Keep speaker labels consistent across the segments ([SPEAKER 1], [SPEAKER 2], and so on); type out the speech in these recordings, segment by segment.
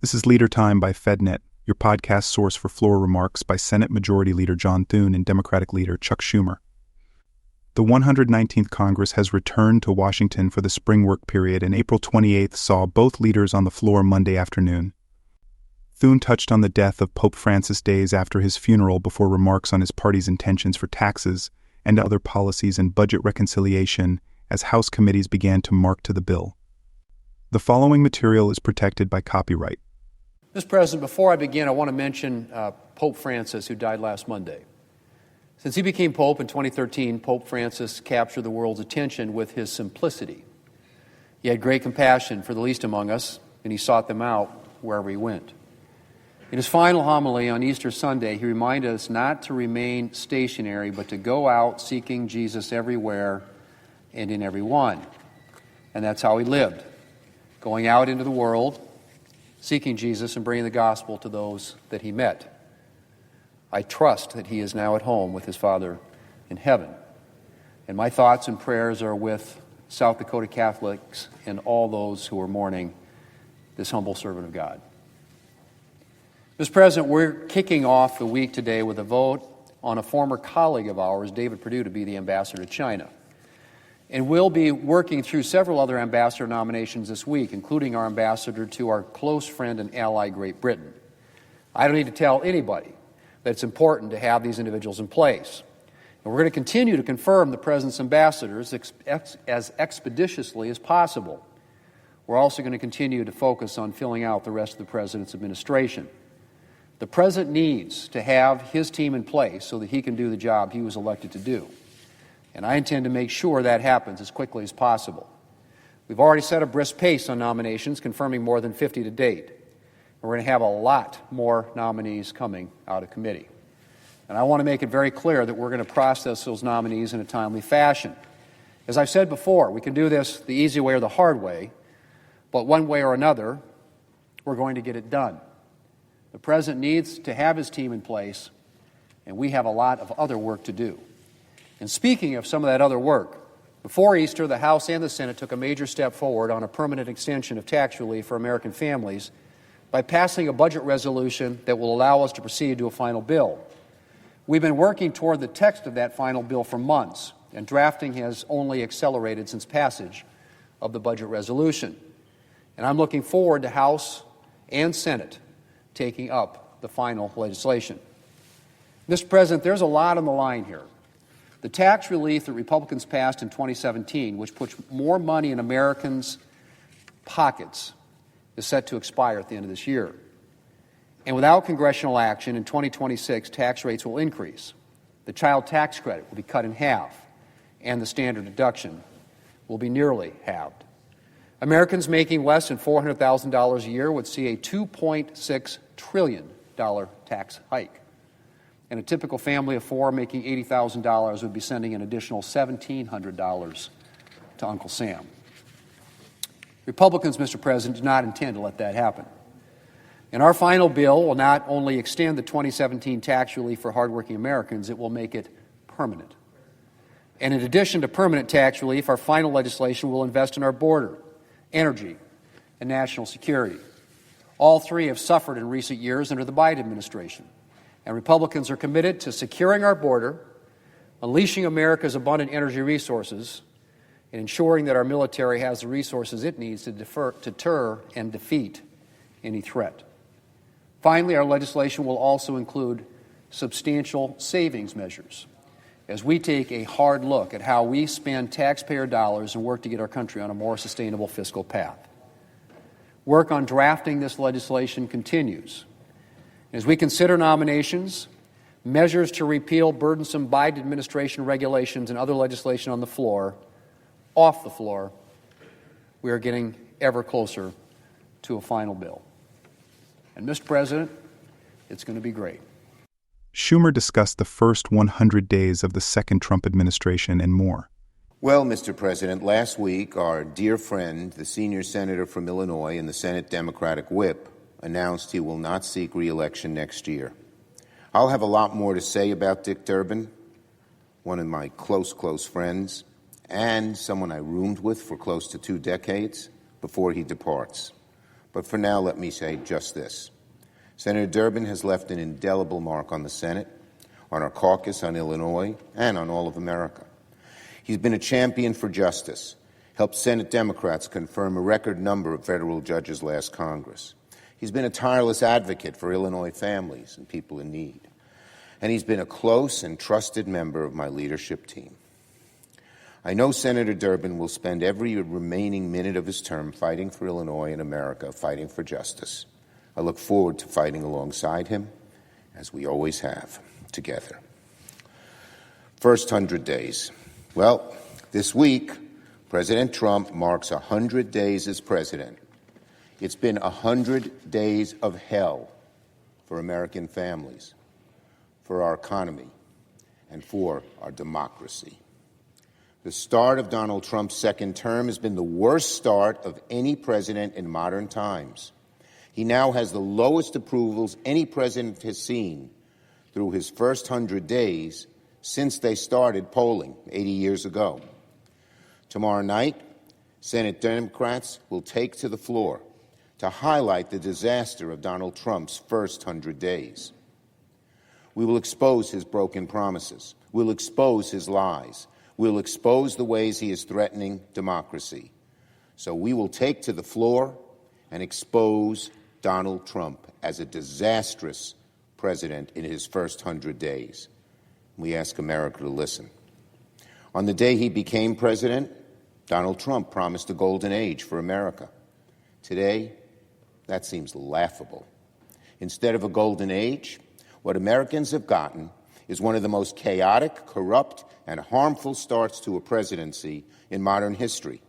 [SPEAKER 1] This is Leader Time by FedNet, your podcast source for floor remarks by Senate Majority Leader John Thune and Democratic Leader Chuck Schumer. The 119th Congress has returned to Washington for the spring work period, and April 28th saw both leaders on the floor Monday afternoon. Thune touched on the death of Pope Francis days after his funeral before remarks on his party's intentions for taxes and other policies and budget reconciliation as House committees began to mark to the bill. The following material is protected by copyright.
[SPEAKER 2] Mr. President, before I begin, I want to mention Pope Francis, who died last Monday. Since he became Pope in 2013, Pope Francis captured the world's attention with his simplicity. He had great compassion for the least among us, and he sought them out wherever he went. In his final homily on Easter Sunday, he reminded us not to remain stationary, but to go out seeking Jesus everywhere and in everyone. And that's how he lived, going out into the world, seeking Jesus and bringing the gospel to those that he met. I trust that he is now at home with his Father in heaven. And my thoughts and prayers are with South Dakota Catholics and all those who are mourning this humble servant of God. Mr. President, we're kicking off the week today with a vote on a former colleague of ours, David Perdue, to be the ambassador to China. And we'll be working through several other ambassador nominations this week, including our ambassador to our close friend and ally, Great Britain. I don't need to tell anybody that it's important to have these individuals in place. And we're going to continue to confirm the President's ambassadors as expeditiously as possible. We're also going to continue to focus on filling out the rest of the President's administration. The President needs to have his team in place so that he can do the job he was elected to do. And I intend to make sure that happens as quickly as possible. We've already set a brisk pace on nominations, confirming more than 50 to date. And we're going to have a lot more nominees coming out of committee. And I want to make it very clear that we're going to process those nominees in a timely fashion. As I've said before, we can do this the easy way or the hard way, but one way or another, we're going to get it done. The President needs to have his team in place, and we have a lot of other work to do. And speaking of some of that other work, before Easter, the House and the Senate took a major step forward on a permanent extension of tax relief for American families by passing a budget resolution that will allow us to proceed to a final bill. We've been working toward the text of that final bill for months, and drafting has only accelerated since passage of the budget resolution. And I'm looking forward to House and Senate taking up the final legislation. Mr. President, there's a lot on the line here. The tax relief that Republicans passed in 2017, which puts more money in Americans' pockets, is set to expire at the end of this year. And without congressional action, in 2026, tax rates will increase. The child tax credit will be cut in half, and the standard deduction will be nearly halved. Americans making less than $400,000 a year would see a $2.6 trillion tax hike. And a typical family of four making $80,000 would be sending an additional $1,700 to Uncle Sam. Republicans, Mr. President, do not intend to let that happen. And our final bill will not only extend the 2017 tax relief for hardworking Americans, it will make it permanent. And in addition to permanent tax relief, our final legislation will invest in our border, energy, and national security. All three have suffered in recent years under the Biden administration. And Republicans are committed to securing our border, unleashing America's abundant energy resources, and ensuring that our military has the resources it needs to deter and defeat any threat. Finally, our legislation will also include substantial savings measures as we take a hard look at how we spend taxpayer dollars and work to get our country on a more sustainable fiscal path. Work on drafting this legislation continues. As we consider nominations, measures to repeal burdensome Biden administration regulations and other legislation on the floor, off the floor, we are getting ever closer to a final bill. And, Mr. President, it's going to be great.
[SPEAKER 1] Schumer discussed the first 100 days of the second Trump administration and more.
[SPEAKER 3] Well, Mr. President, last week, our dear friend, the senior senator from Illinois and the Senate Democratic whip, announced he will not seek re-election next year. I'll have a lot more to say about Dick Durbin, one of my close friends, and someone I roomed with for close to 2 decades before he departs. But for now, let me say just this. Senator Durbin has left an indelible mark on the Senate, on our caucus, on Illinois, and on all of America. He's been a champion for justice, helped Senate Democrats confirm a record number of federal judges last Congress. He's been a tireless advocate for Illinois families and people in need. And he's been a close and trusted member of my leadership team. I know Senator Durbin will spend every remaining minute of his term fighting for Illinois and America, fighting for justice. I look forward to fighting alongside him, as we always have, together. First 100 days. Well, this week, President Trump marks 100 days as president. It's been 100 days of hell for American families, for our economy, and for our democracy. The start of Donald Trump's second term has been the worst start of any president in modern times. He now has the lowest approvals any president has seen through his first 100 days since they started polling 80 years ago. Tomorrow night, Senate Democrats will take to the floor to highlight the disaster of Donald Trump's first 100 days. We will expose his broken promises. We'll expose his lies. We'll expose the ways he is threatening democracy. So we will take to the floor and expose Donald Trump as a disastrous president in his first 100 days. We ask America to listen. On the day he became president, Donald Trump promised a golden age for America. Today, that seems laughable. Instead of a golden age, what Americans have gotten is one of the most chaotic, corrupt, and harmful starts to a presidency in modern history.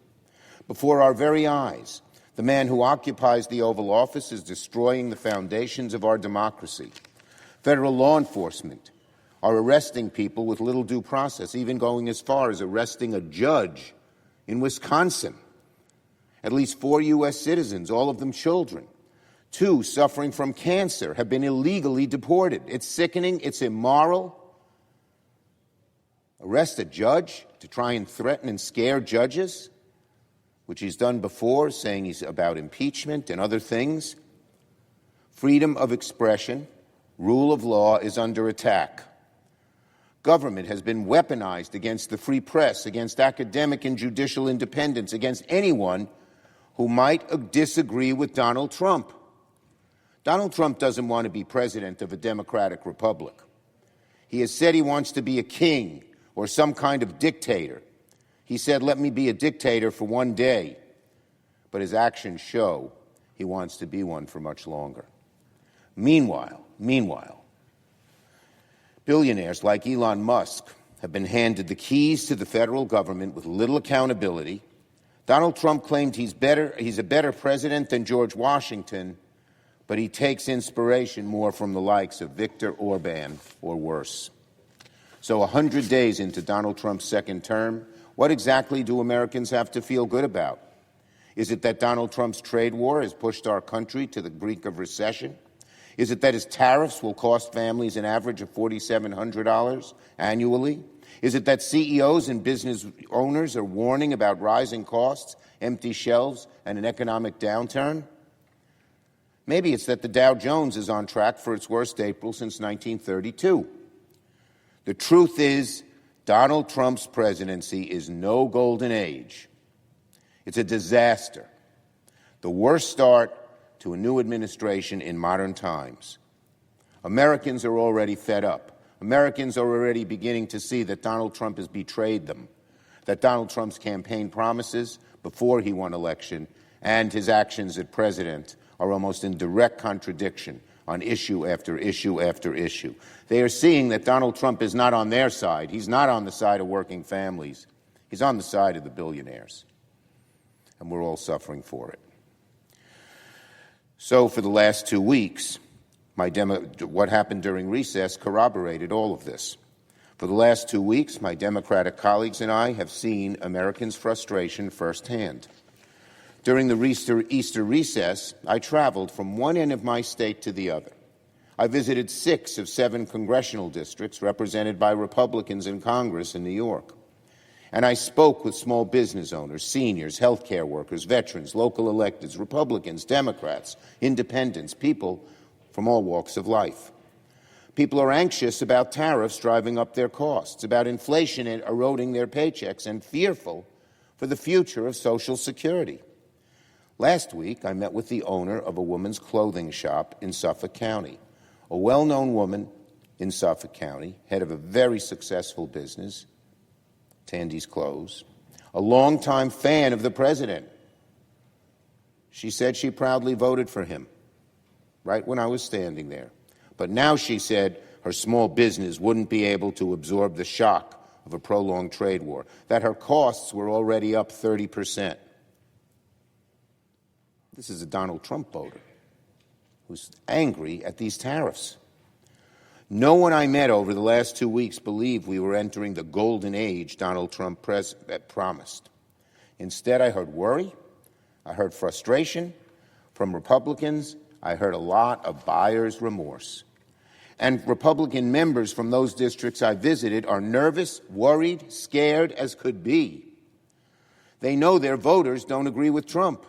[SPEAKER 3] Before our very eyes, the man who occupies the Oval Office is destroying the foundations of our democracy. Federal law enforcement are arresting people with little due process, even going as far as arresting a judge in Wisconsin. At least 4 U.S. citizens, all of them children, 2 suffering from cancer, have been illegally deported. It's sickening. It's immoral. Arrest a judge to try and threaten and scare judges, which he's done before, saying he's about impeachment and other things. Freedom of expression, rule of law is under attack. Government has been weaponized against the free press, against academic and judicial independence, against anyone who might disagree with Donald Trump. Donald Trump doesn't want to be president of a democratic republic. He has said he wants to be a king or some kind of dictator. He said, "Let me be a dictator for one day." But his actions show he wants to be one for much longer. Meanwhile, billionaires like Elon Musk have been handed the keys to the federal government with little accountability. Donald Trump claimed he's a better president than George Washington, but he takes inspiration more from the likes of Viktor Orban or worse. So 100 days into Donald Trump's second term, what exactly do Americans have to feel good about? Is it that Donald Trump's trade war has pushed our country to the brink of recession? Is it that his tariffs will cost families an average of $4,700 annually? Is it that CEOs and business owners are warning about rising costs, empty shelves, and an economic downturn? Maybe it's that the Dow Jones is on track for its worst April since 1932. The truth is, Donald Trump's presidency is no golden age. It's a disaster. The worst start to a new administration in modern times. Americans are already fed up. Americans are already beginning to see that Donald Trump has betrayed them, that Donald Trump's campaign promises before he won election and his actions as president are almost in direct contradiction on issue after issue after issue. They are seeing that Donald Trump is not on their side. He's not on the side of working families. He's on the side of the billionaires. And we're all suffering for it. So for the last 2 weeks, what happened during recess corroborated all of this. For the last 2 weeks, my Democratic colleagues and I have seen Americans' frustration firsthand. During the Easter recess, I traveled from one end of my state to the other. I visited 6 of 7 congressional districts represented by Republicans in Congress in New York. And I spoke with small business owners, seniors, healthcare workers, veterans, local electeds, Republicans, Democrats, independents, people from all walks of life. People are anxious about tariffs driving up their costs, about inflation eroding their paychecks, and fearful for the future of Social Security. Last week, I met with the owner of a woman's clothing shop in Suffolk County, a well-known woman in Suffolk County, head of a very successful business, Tandy's Clothes, a longtime fan of the president. She said she proudly voted for him, right when I was standing there. But now she said her small business wouldn't be able to absorb the shock of a prolonged trade war, that her costs were already up 30%. This is a Donald Trump voter who's angry at these tariffs. No one I met over the last 2 weeks believed we were entering the golden age Donald Trump promised. Instead, I heard worry, I heard frustration from Republicans, I heard a lot of buyer's remorse. And Republican members from those districts I visited are nervous, worried, scared as could be. They know their voters don't agree with Trump,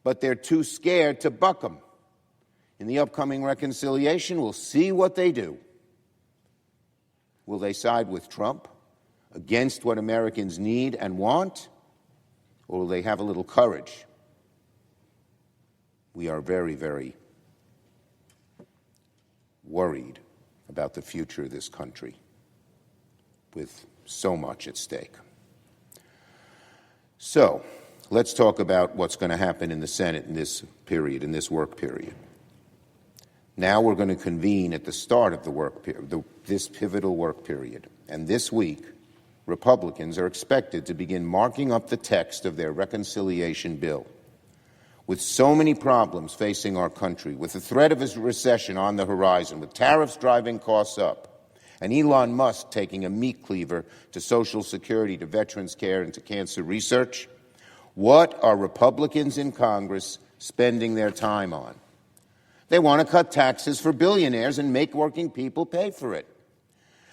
[SPEAKER 3] but they're too scared to buck him. In the upcoming reconciliation, we'll see what they do. Will they side with Trump against what Americans need and want, or will they have a little courage? We are very, very worried about the future of this country with so much at stake. So, let's talk about what's going to happen in the Senate in this period, in this work period. Now we're going to convene at the start of the work period, this pivotal work period. And this week, Republicans are expected to begin marking up the text of their reconciliation bill. With so many problems facing our country, with the threat of a recession on the horizon, with tariffs driving costs up, and Elon Musk taking a meat cleaver to Social Security, to veterans care, and to cancer research, what are Republicans in Congress spending their time on? They want to cut taxes for billionaires and make working people pay for it.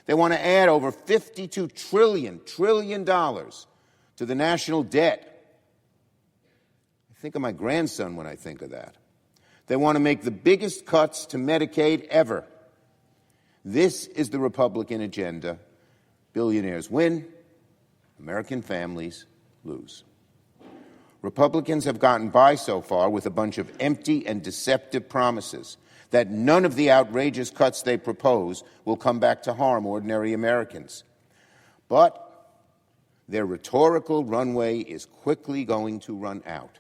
[SPEAKER 3] They want to add over $52 trillion to the national debt. I think of my grandson when I think of that. They want to make the biggest cuts to Medicaid ever. This is the Republican agenda. Billionaires win, American families lose. Republicans have gotten by so far with a bunch of empty and deceptive promises that none of the outrageous cuts they propose will come back to harm ordinary Americans. But their rhetorical runway is quickly going to run out.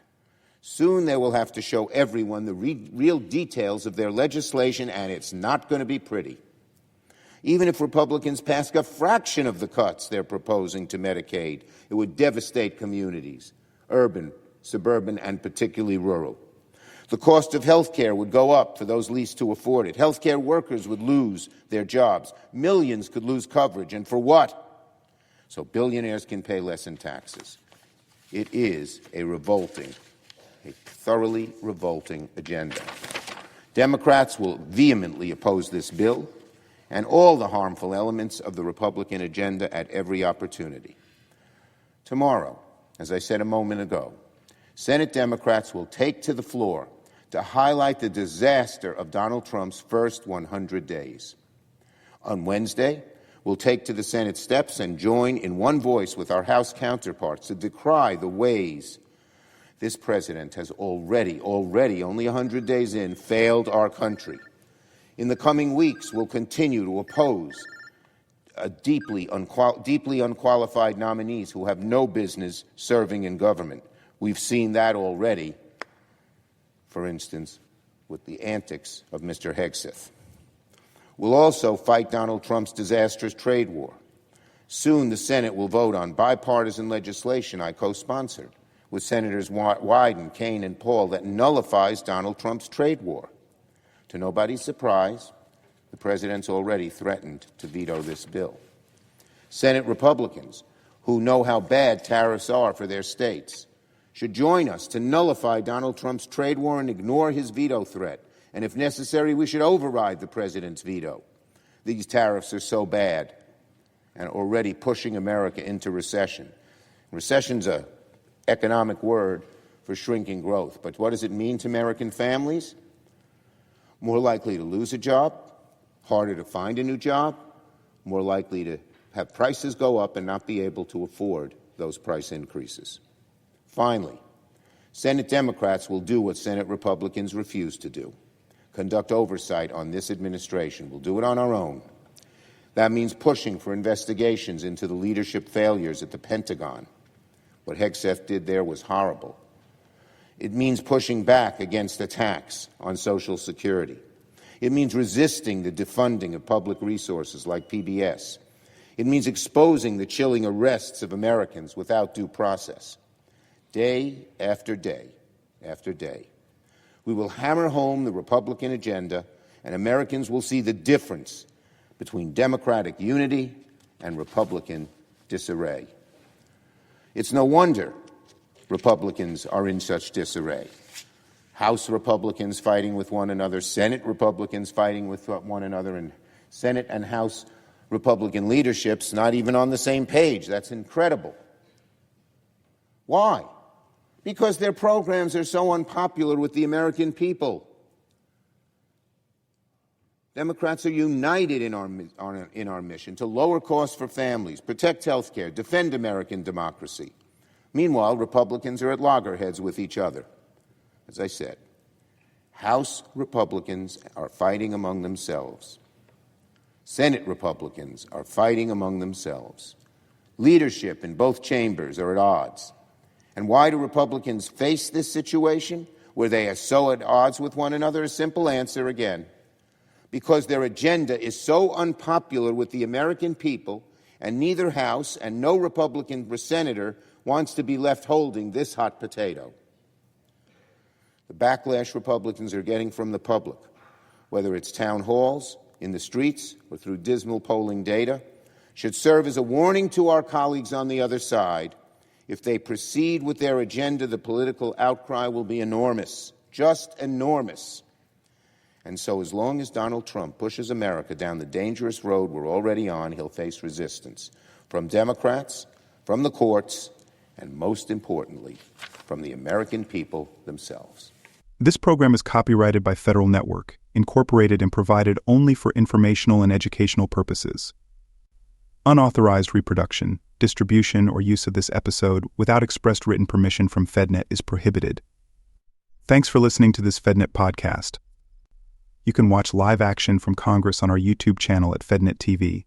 [SPEAKER 3] Soon they will have to show everyone the real details of their legislation, and it's not going to be pretty. Even if Republicans pass a fraction of the cuts they're proposing to Medicaid, it would devastate communities, urban, suburban, and particularly rural. The cost of health care would go up for those least to afford it. Health care workers would lose their jobs. Millions could lose coverage. And for what? So billionaires can pay less in taxes. It is a thoroughly revolting agenda. Democrats will vehemently oppose this bill and all the harmful elements of the Republican agenda at every opportunity. Tomorrow, as I said a moment ago, Senate Democrats will take to the floor to highlight the disaster of Donald Trump's first 100 days. On Wednesday, we'll take to the Senate steps and join in one voice with our House counterparts to decry the ways this president has already, only 100 days in, failed our country. In the coming weeks, we'll continue to oppose deeply unqualified nominees who have no business serving in government. We've seen that already, for instance, with the antics of Mr. Hegseth. We'll also fight Donald Trump's disastrous trade war. Soon the Senate will vote on bipartisan legislation I co-sponsored with Senators Wyden, Kaine, and Paul that nullifies Donald Trump's trade war. To nobody's surprise, the president's already threatened to veto this bill. Senate Republicans, who know how bad tariffs are for their states, should join us to nullify Donald Trump's trade war and ignore his veto threat. And if necessary, we should override the president's veto. These tariffs are so bad, and already pushing America into recession. Recession's an economic word for shrinking growth. But what does it mean to American families? More likely to lose a job, harder to find a new job, more likely to have prices go up and not be able to afford those price increases. Finally, Senate Democrats will do what Senate Republicans refuse to do: conduct oversight on this administration. We'll do it on our own. That means pushing for investigations into the leadership failures at the Pentagon. What Hegseth did there was horrible. It means pushing back against attacks on Social Security. It means resisting the defunding of public resources like PBS. It means exposing the chilling arrests of Americans without due process. Day after day after day, we will hammer home the Republican agenda, and Americans will see the difference between Democratic unity and Republican disarray. It's no wonder Republicans are in such disarray. House Republicans fighting with one another, Senate Republicans fighting with one another, and Senate and House Republican leaderships not even on the same page. That's incredible. Why? Because their programs are so unpopular with the American people. Democrats are united in our mission to lower costs for families, protect health care, defend American democracy. Meanwhile, Republicans are at loggerheads with each other. As I said, House Republicans are fighting among themselves. Senate Republicans are fighting among themselves. Leadership in both chambers are at odds. And why do Republicans face this situation where they are so at odds with one another? A simple answer again: because their agenda is so unpopular with the American people, and neither House and no Republican senator wants to be left holding this hot potato. The backlash Republicans are getting from the public, whether it's town halls, in the streets, or through dismal polling data, should serve as a warning to our colleagues on the other side. If they proceed with their agenda, the political outcry will be enormous, just enormous. And so as long as Donald Trump pushes America down the dangerous road we're already on, he'll face resistance from Democrats, from the courts, and most importantly, from the American people themselves.
[SPEAKER 1] This program is copyrighted by Federal Network, incorporated and provided only for informational and educational purposes. Unauthorized reproduction, distribution, or use of this episode without expressed written permission from FedNet is prohibited. Thanks for listening to this FedNet podcast. You can watch live action from Congress on our YouTube channel at FedNet TV.